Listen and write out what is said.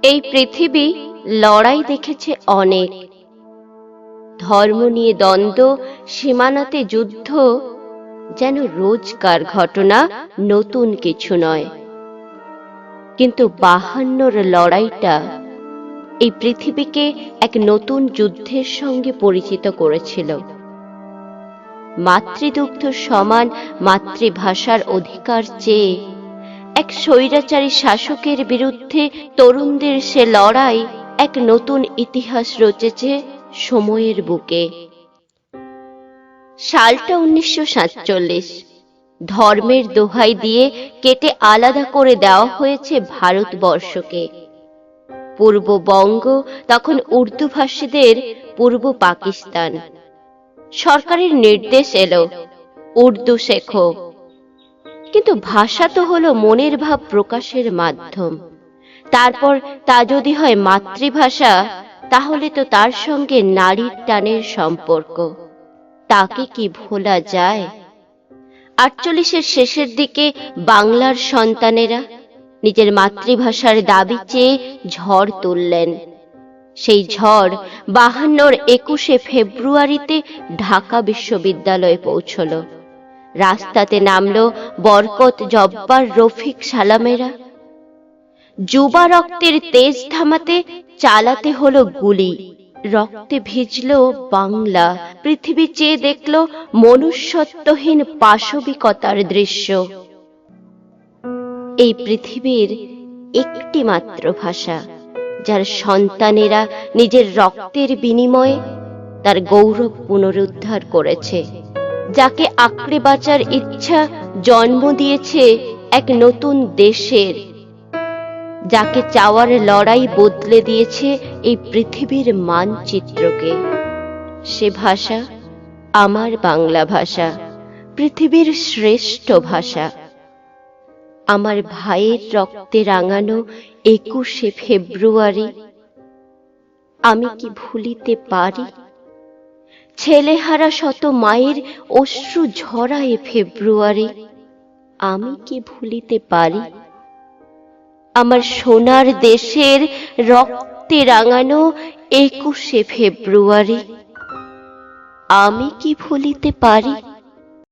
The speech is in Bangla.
এই পৃথিবী লড়াই দেখেছে অনেক, ধর্ম নিয়ে দ্বন্দ্ব, সীমানাতে যুদ্ধ, যেন রোজকার ঘটনা, নতুন কিছু নয়। কিন্তু 52-র লড়াইটা এই পৃথিবীকে এক নতুন যুদ্ধের সঙ্গে পরিচিত করেছিল। মাতৃদুগ্ধ সমান মাতৃভাষার অধিকার চেয়ে এক স্বৈরাচারী শাসকের বিরুদ্ধে তরুণদের সে লড়াই এক নতুন ইতিহাস রচেছে সময়ের বুকে। সালটা 1947। ধর্মের দোহাই দিয়ে কেটে আলাদা করে দেওয়া হয়েছে ভারতবর্ষকে। পূর্ববঙ্গ তখন উর্দুভাষীদের পূর্ব পাকিস্তান। সরকারের নির্দেশ এলো, উর্দু শেখো। কিন্তু ভাষা তো হলো মনের ভাব প্রকাশের মাধ্যম। তারপর তা যদি হয় মাতৃভাষা, তাহলে তো তার সঙ্গে নারীর টানের সম্পর্ক। তাকে কি ভোলা যায়? 48-এর শেষের দিকে বাংলার সন্তানেরা নিজের মাতৃভাষার দাবি চেয়ে ঝড় তুললেন। সেই ঝড় 52-র 21শে ফেব্রুয়ারিতে ঢাকা বিশ্ববিদ্যালয়ে পৌঁছল। রাস্তাতে নামলো বরকত, জব্বার, রফিক, সালামেরা। যুবা রক্তের তেজ থামাতে চালাতে হলো গুলি। রক্তে ভিজল বাংলা। পৃথিবী চেয়ে দেখল মনুষ্যত্বহীন পাশবিকতার দৃশ্য। এই পৃথিবীর একটি মাত্র ভাষা, যার সন্তানেরা নিজের রক্তের বিনিময়ে তার গৌরব পুনরুদ্ধার করেছে, যাকে আঁকড়ে বাঁচার ইচ্ছা জন্ম দিয়েছে এক নতুন দেশের, যাকে চাওয়ার লড়াই বদলে দিয়েছে এই পৃথিবীর মানচিত্রকে। সে ভাষা আমার বাংলা ভাষা, পৃথিবীর শ্রেষ্ঠ ভাষা। আমার ভাইয়ের রক্তে রাঙানো 21শে ফেব্রুয়ারি আমি কি ভুলিতে পারি? ছেলেহারা শত মায়ের অশ্রু ঝরা এ ফেব্রুয়ারি আমি কি ভুলিতে পারি? আমার সোনার দেশের রক্তে রাঙানো 21শে ফেব্রুয়ারি আমি কি ভুলিতে পারি?